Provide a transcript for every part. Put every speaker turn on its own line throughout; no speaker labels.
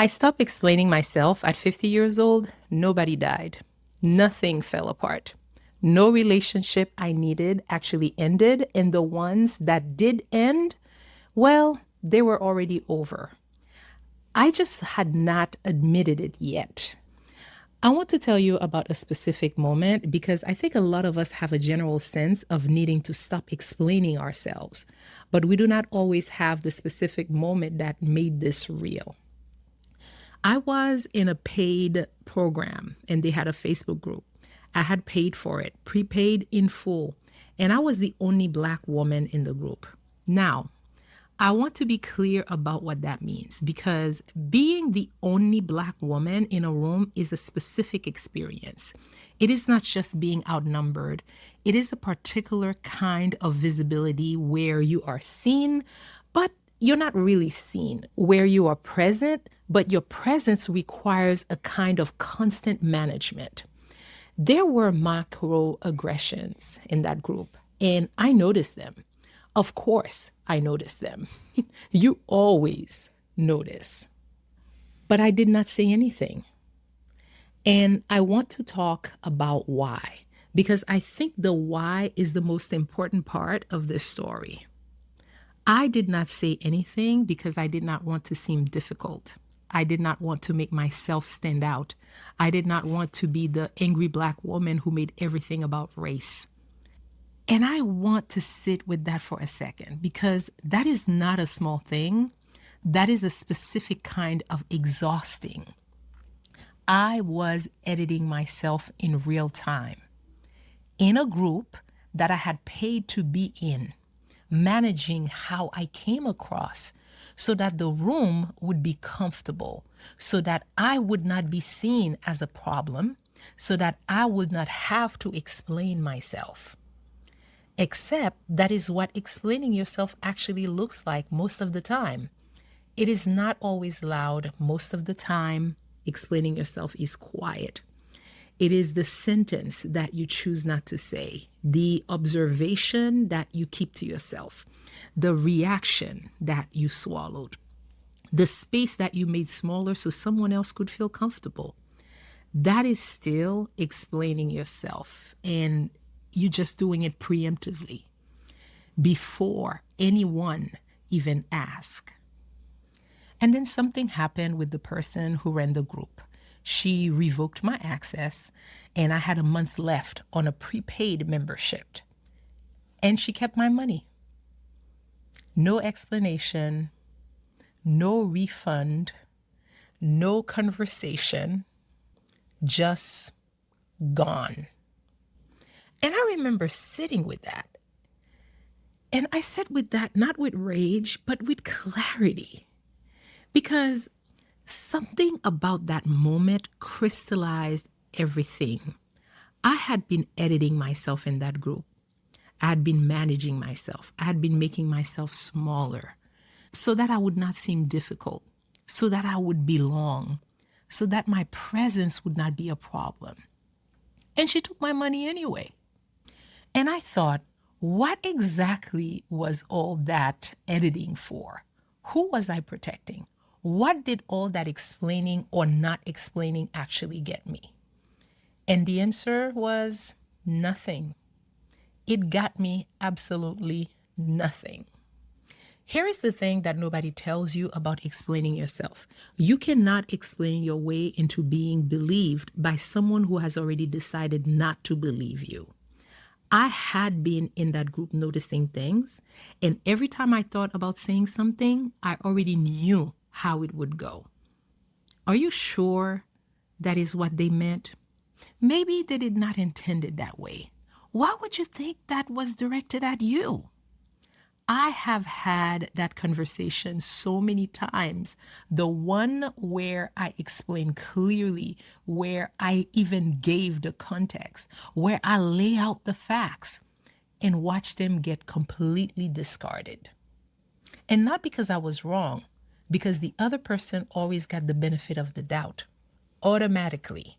I stopped explaining myself at 50 years old. Nobody died. Nothing fell apart. No relationship I needed actually ended, and the ones that did end, well, they were already over. I just had not admitted it yet. I want to tell you about a specific moment because I think a lot of us have a general sense of needing to stop explaining ourselves, but we do not always have the specific moment that made this real. I was in a paid program and they had a Facebook group. I had paid for it, prepaid in full, and I was the only Black woman in the group. Now, I want to be clear about what that means because being the only Black woman in a room is a specific experience. It is not just being outnumbered, it is a particular kind of visibility where you are seen, but you're not really seen, where you are present, but your presence requires a kind of constant management. There were microaggressions in that group, and I noticed them. Of course, I noticed them. You always notice. But I did not say anything. And I want to talk about why, because I think the why is the most important part of this story. I did not say anything because I did not want to seem difficult. I did not want to make myself stand out. I did not want to be the angry Black woman who made everything about race. And I want to sit with that for a second because that is not a small thing. That is a specific kind of exhausting. I was editing myself in real time in a group that I had paid to be in, managing how I came across so that the room would be comfortable, so that I would not be seen as a problem, so that I would not have to explain myself. Except that is what explaining yourself actually looks like most of the time. It is not always loud. Most of the time, explaining yourself is quiet. It is the sentence that you choose not to say, the observation that you keep to yourself, the reaction that you swallowed, the space that you made smaller so someone else could feel comfortable. That is still explaining yourself, and you're just doing it preemptively before anyone even asks. And then something happened with the person who ran the group. She revoked my access, and I had a month left on a prepaid membership. And she kept my money. No explanation, no refund, no conversation, just gone. And I remember sitting with that. And I sat with that not with rage, but with clarity. Because something about that moment crystallized everything. I had been editing myself in that group. I had been managing myself. I had been making myself smaller so that I would not seem difficult, so that I would belong, so that my presence would not be a problem. And she took my money anyway. And I thought, what exactly was all that editing for? Who was I protecting? What did all that explaining or not explaining actually get me? And the answer was nothing. It got me absolutely nothing. Here is the thing that nobody tells you about explaining yourself. You cannot explain your way into being believed by someone who has already decided not to believe you. I had been in that group noticing things, and every time I thought about saying something, I already knew how it would go. Are you sure that is what they meant? Maybe they did not intend it that way. Why would you think that was directed at you? I have had that conversation so many times. The one where I explain clearly, where I even gave the context, where I lay out the facts and watch them get completely discarded. And not because I was wrong, because the other person always got the benefit of the doubt automatically,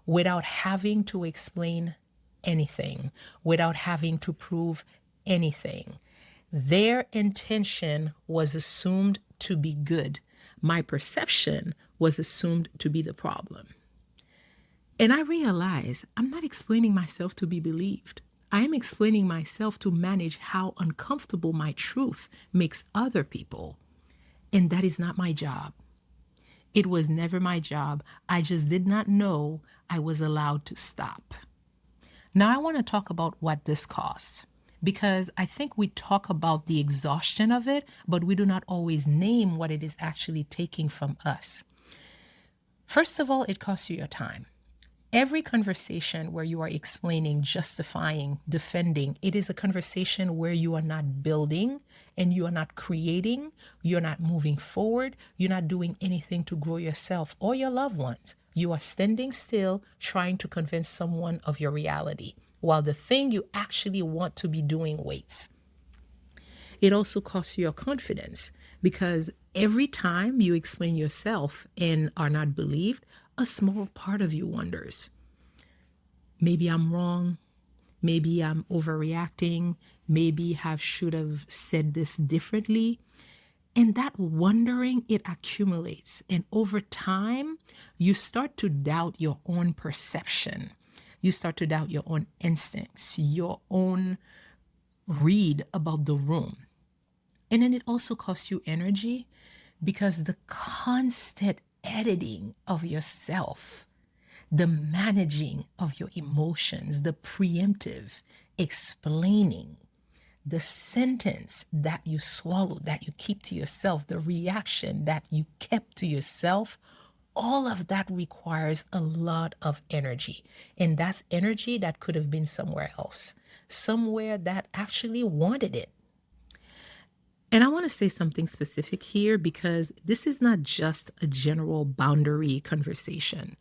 without having to explain anything, without having to prove anything. Their intention was assumed to be good My perception was assumed to be the problem. And I realize I'm not explaining myself to be believed. I am explaining myself to manage how uncomfortable my truth makes other people. And that is not my job. It was never my job. I just did not know I was allowed to stop. Now, I want to talk about what this costs because I think we talk about the exhaustion of it, but we do not always name what it is actually taking from us. First of all, it costs you your time. Every conversation where you are explaining, justifying, defending, it is a conversation where you are not building and you are not creating, you're not moving forward, you're not doing anything to grow yourself or your loved ones. You are standing still trying to convince someone of your reality while the thing you actually want to be doing waits. It also costs you your confidence because every time you explain yourself and are not believed, a small part of you wonders, maybe I'm wrong, maybe I'm overreacting, maybe I should have said this differently. And that wondering, it accumulates. And over time, you start to doubt your own perception. You start to doubt your own instincts, your own read about the room. And then it also costs you energy because the constant editing of yourself, the managing of your emotions, the preemptive explaining, the sentence that you swallow, that you keep to yourself, the reaction that you kept to yourself, all of that requires a lot of energy. And that's energy that could have been somewhere else, somewhere that actually wanted it. And I want to say something specific here because this is not just a general boundary conversation.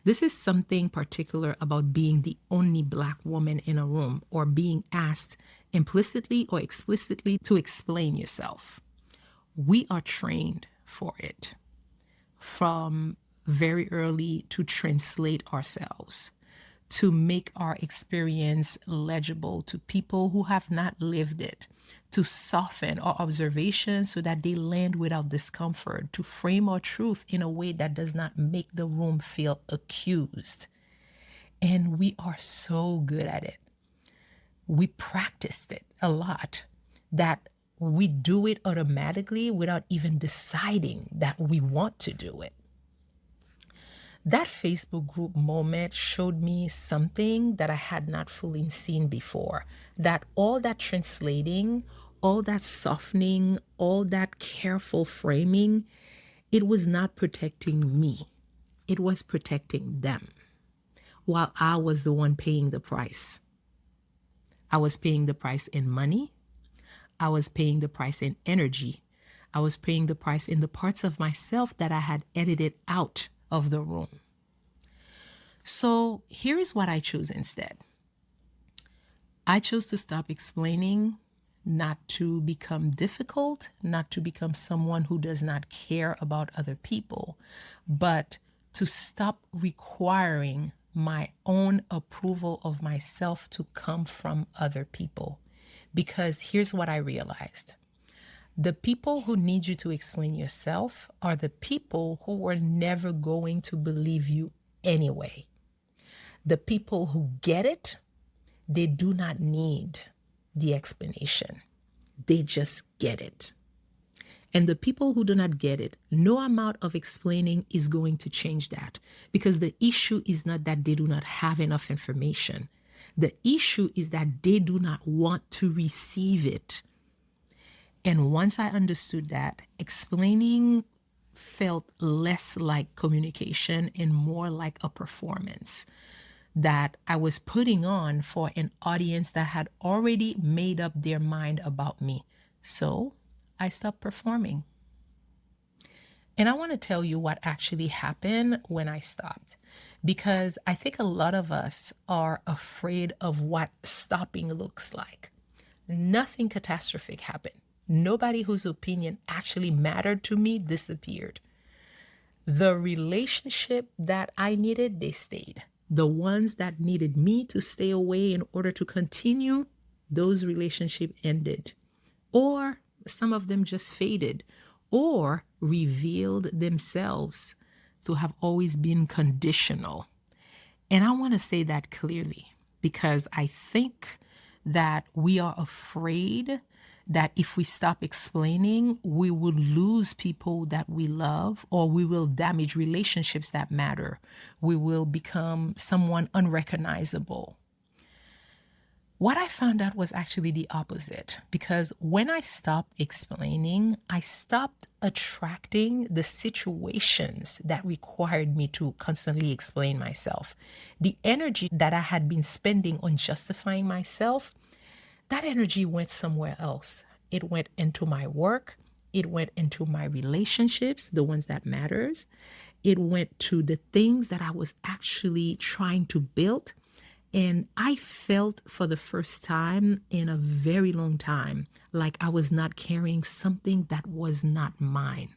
This is something particular about being the only Black woman in a room or being asked implicitly or explicitly to explain yourself. We are trained for it from very early to translate ourselves, to make our experience legible to people who have not lived it, to soften our observations so that they land without discomfort, to frame our truth in a way that does not make the room feel accused. And we are so good at it. We practiced it a lot that we do it automatically without even deciding that we want to do it. That Facebook group moment showed me something that I had not fully seen before, that all that translating, all that softening, all that careful framing, it was not protecting me. It was protecting them, while I was the one paying the price. I was paying the price in money. I was paying the price in energy. I was paying the price in the parts of myself that I had edited out of the room. So here is what I chose instead. I chose to stop explaining, not to become difficult, not to become someone who does not care about other people, but to stop requiring my own approval of myself to come from other people. Because here's what I realized. The people who need you to explain yourself are the people who are never going to believe you anyway. The people who get it, they do not need the explanation. They just get it. And the people who do not get it, no amount of explaining is going to change that, because the issue is not that they do not have enough information. The issue is that they do not want to receive it. And once I understood that, explaining felt less like communication and more like a performance that I was putting on for an audience that had already made up their mind about me. So I stopped performing. And I want to tell you what actually happened when I stopped, because I think a lot of us are afraid of what stopping looks like. Nothing catastrophic happened. Nobody whose opinion actually mattered to me disappeared. The relationship that I needed, they stayed. The ones that needed me to stay away in order to continue, those relationships ended. Or some of them just faded. Or revealed themselves to have always been conditional. And I want to say that clearly because I think that we are afraid that if we stop explaining, we will lose people that we love, or we will damage relationships that matter. We will become someone unrecognizable. What I found out was actually the opposite, because when I stopped explaining, I stopped attracting the situations that required me to constantly explain myself. The energy that I had been spending on justifying myself, that energy went somewhere else. It went into my work. It went into my relationships, the ones that matters. It went to the things that I was actually trying to build. And I felt for the first time in a very long time like I was not carrying something that was not mine.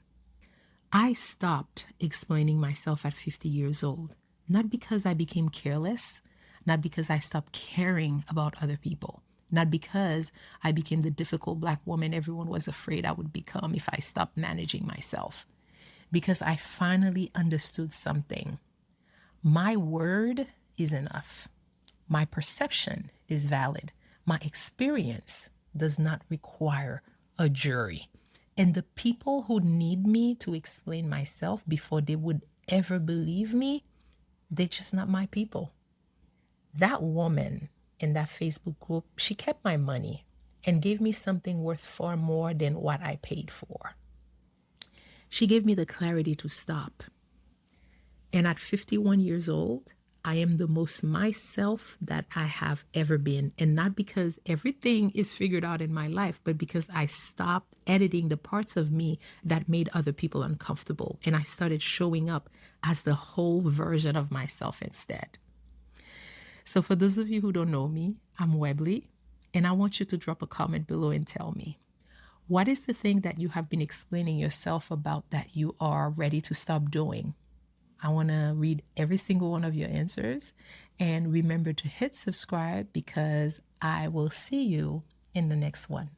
I stopped explaining myself at 50 years old, not because I became careless, not because I stopped caring about other people, not because I became the difficult Black woman everyone was afraid I would become if I stopped managing myself. Because I finally understood something. My word is enough. My perception is valid. My experience does not require a jury. And the people who need me to explain myself before they would ever believe me, they're just not my people. That woman in that Facebook group, she kept my money and gave me something worth far more than what I paid for. She gave me the clarity to stop. And at 51 years old, I am the most myself that I have ever been. And not because everything is figured out in my life, but because I stopped editing the parts of me that made other people uncomfortable. And I started showing up as the whole version of myself instead. So for those of you who don't know me, I'm Webley, and I want you to drop a comment below and tell me, what is the thing that you have been explaining yourself about that you are ready to stop doing? I want to read every single one of your answers. And remember to hit subscribe, because I will see you in the next one.